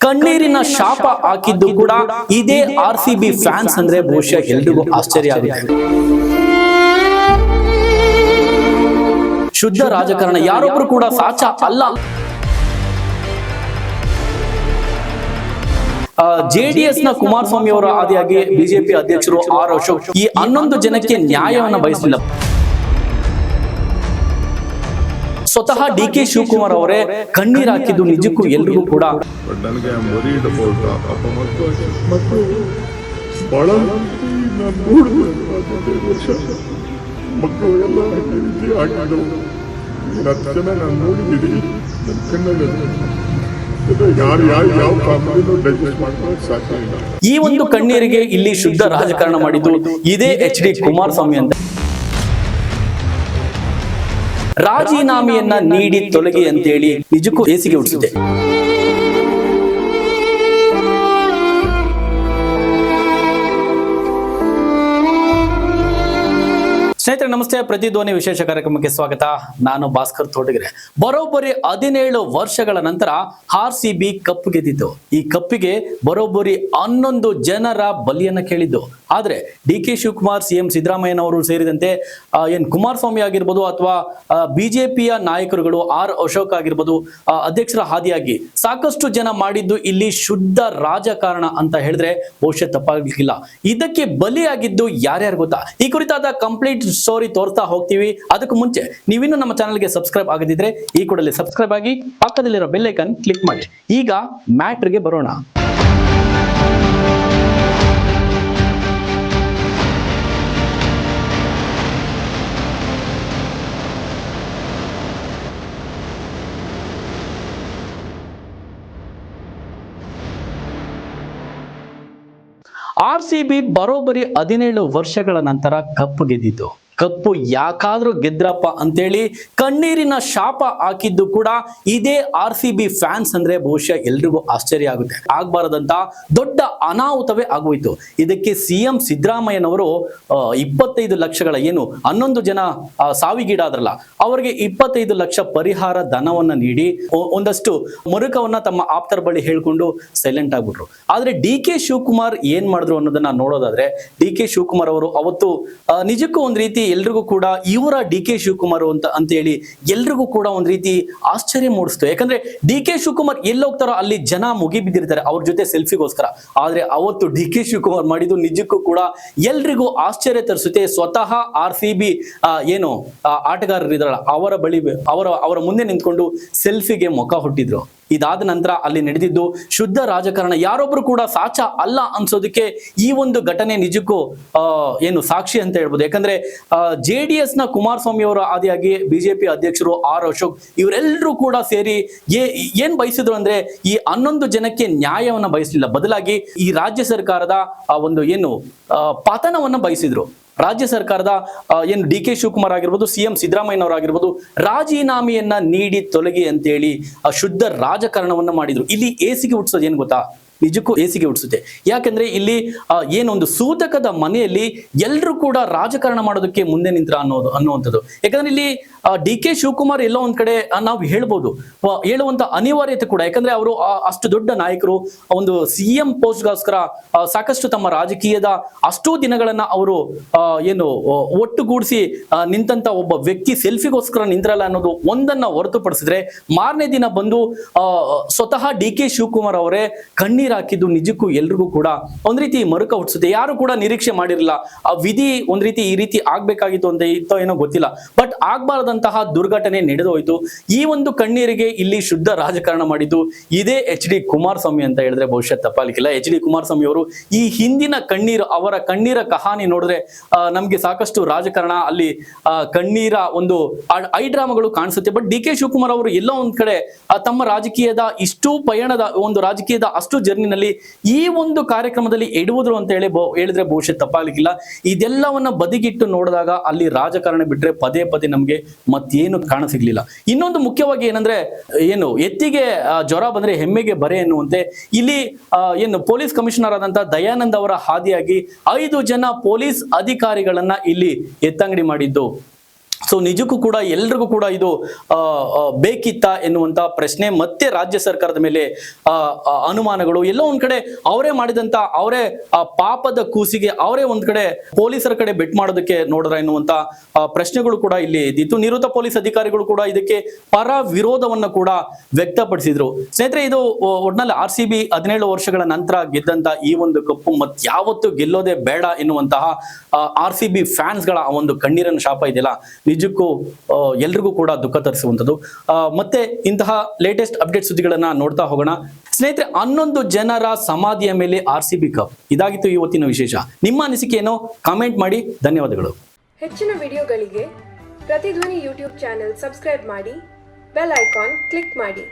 ಕಣ್ಣೀರಿನ ಶಾಪ ಹಾಕಿದ್ದು ಕೂಡ ಇದೇ RCB ಫ್ಯಾನ್ಸ್ ಅಂದ್ರೆ ಬಹುಶಃ ಎಲ್ರಿಗೂ ಆಶ್ಚರ್ಯ ಆಗುತ್ತೆ. ಶುದ್ಧ ರಾಜಕಾರಣ, ಯಾರೊಬ್ರು ಕೂಡ ಸಾಚ ಅಲ್ಲ. JDS ನ ಕುಮಾರಸ್ವಾಮಿ ಅವರ ಆದಿಯಾಗಿ ಬಿಜೆಪಿ ಅಧ್ಯಕ್ಷರು ಆರ್ ಅಶೋಕ್ ಈ 11 ಜನಕ್ಕೆ ನ್ಯಾಯವನ್ನ ಬಯಸಲಿಲ್ಲ. ಸ್ವತಃ DK ಶಿವಕುಮಾರ್ ಅವರೇ ಕಣ್ಣೀರ್ ಹಾಕಿದ್ದು ನಿಜಕ್ಕೂ ಎಲ್ರಿಗೂ ಕೂಡ ಈ ಒಂದು ಕಣ್ಣೀರಿಗೆ ಇಲ್ಲಿ ಶುದ್ಧ ರಾಜಕಾರಣ ಮಾಡಿದ್ದು ಇದೇ HD ಕುಮಾರಸ್ವಾಮಿ ಅಂತ. ರಾಜೀನಾಮೆಯನ್ನ ನೀಡಿ ತೊಲಗಿ ಅಂತೇಳಿ ನಿಜಕ್ಕೂ ಹೇಸಿಗೆ ಹುಟ್ಟಿಸಿದೆ. ಸ್ನೇಹಿತರೆ ನಮಸ್ತೆ, ಪ್ರತಿಧ್ವನಿ ವಿಶೇಷ ಕಾರ್ಯಕ್ರಮಕ್ಕೆ ಸ್ವಾಗತ. ನಾನು ಭಾಸ್ಕರ್ ತೋಟಗೆರೆ. ಬರೋಬ್ಬರಿ 17 ವರ್ಷಗಳ ನಂತರ RCB ಕಪ್ ಗೆದ್ದಿದ್ದು. ಈ ಕಪ್ಪಿಗೆ ಬರೋಬ್ಬರಿ 11 ಜನರ ಬಲಿಯನ್ನ ಕೇಳಿದ್ದು. ಆದ್ರೆ DK ಶಿವಕುಮಾರ್, CM ಸಿದ್ದರಾಮಯ್ಯನವರು ಸೇರಿದಂತೆ ಕುಮಾರಸ್ವಾಮಿ ಆಗಿರ್ಬೋದು ಅಥವಾ ಬಿಜೆಪಿಯ ನಾಯಕರುಗಳು ಆರ್ ಅಶೋಕ್ ಆಗಿರ್ಬೋದು, ಅಧ್ಯಕ್ಷರ ಹಾದಿಯಾಗಿ ಸಾಕಷ್ಟು ಜನ ಮಾಡಿದ್ದು ಇಲ್ಲಿ ಶುದ್ಧ ರಾಜಕಾರಣ ಅಂತ ಹೇಳಿದ್ರೆ ಬಹುಶಃ ತಪ್ಪಾಗಲಿಕ್ಕಿಲ್ಲ. ಇದಕ್ಕೆ ಬಲಿಯಾಗಿದ್ದು ಯಾರ್ಯಾರು ಗೊತ್ತಾ? ಈ ಕುರಿತಾದ ಕಂಪ್ಲೀಟ್ ಸ್ಟೋರಿ ತೋರ್ತಾ ಹೋಗ್ತೀವಿ. ಅದಕ್ಕೂ ಮುಂಚೆ ನೀವಿನ್ನು ನಮ್ಮ ಚಾನಲ್ಗೆ ಸಬ್ಸ್ಕ್ರೈಬ್ ಆಗದಿದ್ರೆ ಈ ಕೂಡಲೇ ಸಬ್ಸ್ಕ್ರೈಬ್ ಆಗಿ ಪಕ್ಕದಲ್ಲಿರೋ ಬೆಲ್ ಐಕಾನ್ ಕ್ಲಿಕ್ ಮಾಡಿ. ಈಗ ಮ್ಯಾಟ್ರಿಗೆ ಬರೋಣ. RCB ಬರೋಬ್ಬರಿ 17 ವರ್ಷಗಳ ನಂತರ ಕಪ್ ಗೆದ್ದಿದ್ದು. ಕಪ್ಪು ಯಾಕಾದ್ರೂ ಗೆದ್ರಪ್ಪ ಅಂತೇಳಿ ಕಣ್ಣೀರಿನ ಶಾಪ ಹಾಕಿದ್ದು ಕೂಡ ಇದೇ RCB ಫ್ಯಾನ್ಸ್ ಅಂದ್ರೆ ಬಹುಶಃ ಎಲ್ರಿಗೂ ಆಶ್ಚರ್ಯ ಆಗುತ್ತೆ. ಆಗ್ಬಾರದಂತ ದೊಡ್ಡ ಅನಾಹುತವೇ ಆಗೋಯ್ತು. ಇದಕ್ಕೆ CM ಸಿದ್ದರಾಮಯ್ಯನವರು 25 ಲಕ್ಷಗಳ 11 ಜನ ಸಾವಿಗೀಡಾದ್ರಲ್ಲ, ಅವರಿಗೆ 25 ಲಕ್ಷ ಪರಿಹಾರ ಧನವನ್ನ ನೀಡಿ ಒಂದಷ್ಟು ಮುರುಕವನ್ನ ತಮ್ಮ ಆಪ್ತರ ಬಳಿ ಹೇಳ್ಕೊಂಡು ಸೈಲೆಂಟ್ ಆಗ್ಬಿಟ್ರು. ಆದ್ರೆ DK ಶಿವಕುಮಾರ್ ಏನ್ ಮಾಡಿದ್ರು ಅನ್ನೋದನ್ನ ನೋಡೋದಾದ್ರೆ, DK ಶಿವಕುಮಾರ್ ಅವರು ಅವತ್ತು ನಿಜಕ್ಕೂ ಒಂದ್ ರೀತಿ ಎಲ್ರಿಗೂ ಕೂಡ ಇವರ DK ಶಿವಕುಮಾರ್ ಅಂತ ಹೇಳಿ ಎಲ್ರಿಗೂ ಕೂಡ ಒಂದ್ ರೀತಿ ಆಶ್ಚರ್ಯ ಮೂಡಿಸ್ತು. ಯಾಕಂದ್ರೆ DK ಶಿವಕುಮಾರ್ ಎಲ್ಲಿ ಹೋಗ್ತಾರೋ ಅಲ್ಲಿ ಜನ ಮುಗಿ ಬಿದ್ದಿರ್ತಾರೆ ಅವ್ರ ಜೊತೆ ಸೆಲ್ಫಿಗೋಸ್ಕರ. ಆದ್ರೆ ಅವತ್ತು DK ಶಿವಕುಮಾರ್ ಮಾಡಿದ್ದು ನಿಜಕ್ಕೂ ಕೂಡ ಎಲ್ರಿಗೂ ಆಶ್ಚರ್ಯ ತರಿಸುತ್ತೆ. ಸ್ವತಃ RCB ಆಟಗಾರರಿದ್ದಾರಲ್ಲ ಅವರ ಬಳಿ ಅವರ ಮುಂದೆ ನಿಂತ್ಕೊಂಡು ಸೆಲ್ಫಿಗೆ ಮುಖ ಹುಟ್ಟಿದ್ರು. ಇದಾದ ನಂತರ ಅಲ್ಲಿ ನಡೆದಿದ್ದು ಶುದ್ಧ ರಾಜಕಾರಣ, ಯಾರೊಬ್ರು ಕೂಡ ಸಾಚ ಅಲ್ಲ ಅನ್ಸೋದಕ್ಕೆ ಈ ಒಂದು ಘಟನೆ ನಿಜಕ್ಕೂ ಸಾಕ್ಷಿ ಅಂತ ಹೇಳ್ಬೋದು. ಯಾಕಂದ್ರೆ JDS ನ ಕುಮಾರಸ್ವಾಮಿ ಅವರ ಆದಿಯಾಗಿ ಬಿಜೆಪಿ ಅಧ್ಯಕ್ಷರು ಆರ್ ಅಶೋಕ್ ಇವರೆಲ್ಲರೂ ಕೂಡ ಸೇರಿ ಏನ್ ಬಯಸಿದ್ರು ಅಂದ್ರೆ ಈ 11 ಜನಕ್ಕೆ ನ್ಯಾಯವನ್ನ ಬಯಸಲಿಲ್ಲ. ಬದಲಾಗಿ ಈ ರಾಜ್ಯ ಸರ್ಕಾರದ ಒಂದು ಪತನವನ್ನ ಬಯಸಿದ್ರು. ರಾಜ್ಯ ಸರ್ಕಾರದ DK ಶಿವಕುಮಾರ್ ಆಗಿರ್ಬೋದು, CM ಸಿದ್ದರಾಮಯ್ಯನವರಾಗಿರ್ಬೋದು ರಾಜೀನಾಮೆಯನ್ನ ನೀಡಿ ತೊಲಗಿ ಅಂತೇಳಿ ಶುದ್ಧ ರಾಜಕಾರಣವನ್ನ ಮಾಡಿದ್ರು. ಇಲ್ಲಿ ಹೇಸಿಗೆ ಹುಟ್ಟಿಸೋದು ಏನ್ ಗೊತ್ತಾ? ನಿಜಕ್ಕೂ ಹೇಸಿಗೆ ಹುಟ್ಟಿಸುತ್ತೆ. ಯಾಕಂದ್ರೆ ಇಲ್ಲಿ ಏನೊಂದು ಸೂತಕದ ಮನೆಯಲ್ಲಿ ಎಲ್ಲರೂ ಕೂಡ ರಾಜಕಾರಣ ಮಾಡೋದಕ್ಕೆ ಮುಂದೆ ನಿಂತ್ರ ಅನ್ನುವಂಥದ್ದು. ಯಾಕಂದ್ರೆ ಇಲ್ಲಿ DK ಶಿವಕುಮಾರ್ ಎಲ್ಲೋ ಒಂದ್ ಕಡೆ ನಾವು ಹೇಳ್ಬೋದು, ಹೇಳುವಂತ ಅನಿವಾರ್ಯತೆ ಕೂಡ. ಯಾಕಂದ್ರೆ ಅವರು ಅಷ್ಟು ದೊಡ್ಡ ನಾಯಕರು, ಒಂದು CM ಪೋಸ್ಟ್ಗೋಸ್ಕರ ಸಾಕಷ್ಟು ತಮ್ಮ ರಾಜಕೀಯದ ಅಷ್ಟೂ ದಿನಗಳನ್ನ ಅವರು ಒಟ್ಟುಗೂಡಿಸಿ ನಿಂತಂತ ಒಬ್ಬ ವ್ಯಕ್ತಿ ಸೆಲ್ಫಿಗೋಸ್ಕರ ನಿಂತ್ರಲ್ಲ ಅನ್ನೋದು ಒಂದನ್ನ ಹೊರತುಪಡಿಸಿದ್ರೆ, ಮಾರನೇ ದಿನ ಬಂದು ಸ್ವತಃ DK ಶಿವಕುಮಾರ್ ಅವರೇ ಕಣ್ಣೀರ್ ಹಾಕಿದ್ದು ನಿಜಕ್ಕೂ ಎಲ್ರಿಗೂ ಕೂಡ ಒಂದ್ ರೀತಿ ಮರುಕ ಹುಟ್ಟಿಸುತ್ತೆ. ಯಾರು ಕೂಡ ನಿರೀಕ್ಷೆ ಮಾಡಿರಲಿಲ್ಲ. ಆ ವಿಧಿ ಒಂದ್ ರೀತಿ ಈ ರೀತಿ ಆಗ್ಬೇಕಾಗಿತ್ತು ಅಂತ ಇತ್ತೋ ಏನೋ ಗೊತ್ತಿಲ್ಲ, ಬಟ್ ಆಗ್ಬಾರದಂತಹ ದುರ್ಘಟನೆ ನಡೆದೋಯ್ತು. ಈ ಒಂದು ಕಣ್ಣೀರಿಗೆ ಇಲ್ಲಿ ಶುದ್ಧ ರಾಜಕಾರಣ ಮಾಡಿದ್ದು ಇದೇ HD ಕುಮಾರಸ್ವಾಮಿ ಅಂತ ಹೇಳಿದ್ರೆ ಬಹುಶಃ ತಪ್ಪಾಲಿಕ್ಕಿಲ್ಲ. HD ಕುಮಾರಸ್ವಾಮಿ ಅವರು ಈ ಹಿಂದಿನ ಅವರ ಕಣ್ಣೀರ ಕಹಾನಿ ನೋಡಿದ್ರೆ ನಮ್ಗೆ ಸಾಕಷ್ಟು ರಾಜಕಾರಣ ಅಲ್ಲಿ ಕಣ್ಣೀರ ಒಂದು ಐ ಡ್ರಾಮಾಗಳು ಕಾಣಿಸುತ್ತೆ. ಬಟ್ DK ಶಿವಕುಮಾರ್ ಅವರು ಎಲ್ಲೋ ಒಂದ್ ಕಡೆ ತಮ್ಮ ರಾಜಕೀಯದ ಇಷ್ಟು ಪಯಣದ ಒಂದು ರಾಜಕೀಯದ ಅಷ್ಟು ಜರ್ನಿನಲ್ಲಿ ಈ ಒಂದು ಕಾರ್ಯಕ್ರಮದಲ್ಲಿ ಎಡುವುದ್ರು ಅಂತ ಹೇಳಿದ್ರೆ ಬಹುಶಃ ತಪ್ಪಾಗಲಿಕ್ಕಿಲ್ಲ. ಇದೆಲ್ಲವನ್ನ ಬದಿಗಿಟ್ಟು ನೋಡಿದಾಗ ಅಲ್ಲಿ ರಾಜಕಾರಣ ಬಿಟ್ರೆ ಪದೇ ಪದೇ ನಮ್ಗೆ ಮತ್ತೇನು ಕಾಣ ಸಿಗ್ಲಿಲ್ಲ. ಇನ್ನೊಂದು ಮುಖ್ಯವಾಗಿ ಏನಂದ್ರೆ ಎತ್ತಿಗೆ ಜ್ವರ ಬಂದ್ರೆ ಹೆಮ್ಮೆಗೆ ಬರೆ ಎನ್ನುವಂತೆ ಇಲ್ಲಿ ಪೊಲೀಸ್ ಕಮಿಷನರ್ ಆದಂತ ದಯಾನಂದ್ ಅವರ ಹಾದಿಯಾಗಿ 5 ಜನ ಪೊಲೀಸ್ ಅಧಿಕಾರಿಗಳನ್ನ ಇಲ್ಲಿ ಎತ್ತಂಗಡಿ ಮಾಡಿದ್ದು. ಸೊ ನಿಜಕ್ಕೂ ಕೂಡ ಎಲ್ರಿಗೂ ಕೂಡ ಇದು ಬೇಕಿತ್ತ ಎನ್ನುವಂತ ಪ್ರಶ್ನೆ, ಮತ್ತೆ ರಾಜ್ಯ ಸರ್ಕಾರದ ಮೇಲೆ ಅನುಮಾನಗಳು. ಎಲ್ಲೋ ಒಂದ್ ಕಡೆ ಅವರೇ ಮಾಡಿದಂತ ಅವರೇ ಪಾಪದ ಕೂಸಿಗೆ ಅವರೇ ಒಂದ್ ಕಡೆ ಪೊಲೀಸರ ಕಡೆ ಬೆಟ್ ಮಾಡೋದಕ್ಕೆ ನೋಡ್ರ ಎನ್ನುವಂತ ಪ್ರಶ್ನೆಗಳು ಕೂಡ ಇಲ್ಲಿ ಇದ್ದಿತ್ತು. ನಿವೃತ್ತ ಪೊಲೀಸ್ ಅಧಿಕಾರಿಗಳು ಕೂಡ ಇದಕ್ಕೆ ಪರ ವಿರೋಧವನ್ನ ಕೂಡ ವ್ಯಕ್ತಪಡಿಸಿದ್ರು. ಸ್ನೇಹಿತರೆ, ಇದು ಒಟ್ನಲ್ಲಿ RCB 17 ವರ್ಷಗಳ ನಂತರ ಗೆದ್ದಂತ ಈ ಒಂದು ಕಪ್ಪು ಮತ್ಯಾವತ್ತು ಗೆಲ್ಲೋದೇ ಬೇಡ ಎನ್ನುವಂತಹ RCB ಫ್ಯಾನ್ಸ್ಗಳ ಆ ಒಂದು ಕಣ್ಣೀರನ ಶಾಪ ಇದೆಯಲ್ಲ, ನಿಜಕ್ಕೂ ಎಲ್ರಿಗೂ ಕೂಡ ದುಃಖ ತರಿಸುವಂಥದ್ದು. ಮತ್ತೆ ಇಂತಹ ಲೇಟೆಸ್ಟ್ ಅಪ್ಡೇಟ್ ಸುದ್ದಿಗಳನ್ನ ನೋಡ್ತಾ ಹೋಗೋಣ. ಸ್ನೇಹಿತರೆ, 11 ಜನರ ಸಮಾಧಿಯ ಮೇಲೆ RCB ಕಪ್. ಇದಾಗಿತ್ತು ಇವತ್ತಿನ ವಿಶೇಷ. ನಿಮ್ಮ ಅನಿಸಿಕೆಯನ್ನು ಕಾಮೆಂಟ್ ಮಾಡಿ. ಧನ್ಯವಾದಗಳು. ಹೆಚ್ಚಿನ ವಿಡಿಯೋಗಳಿಗೆ ಪ್ರತಿಧ್ವನಿ ಯೂಟ್ಯೂಬ್ ಚಾನೆಲ್ ಸಬ್ಸ್ಕ್ರೈಬ್ ಮಾಡಿ, ಬೆಲ್ ಐಕಾನ್ ಕ್ಲಿಕ್ ಮಾಡಿ.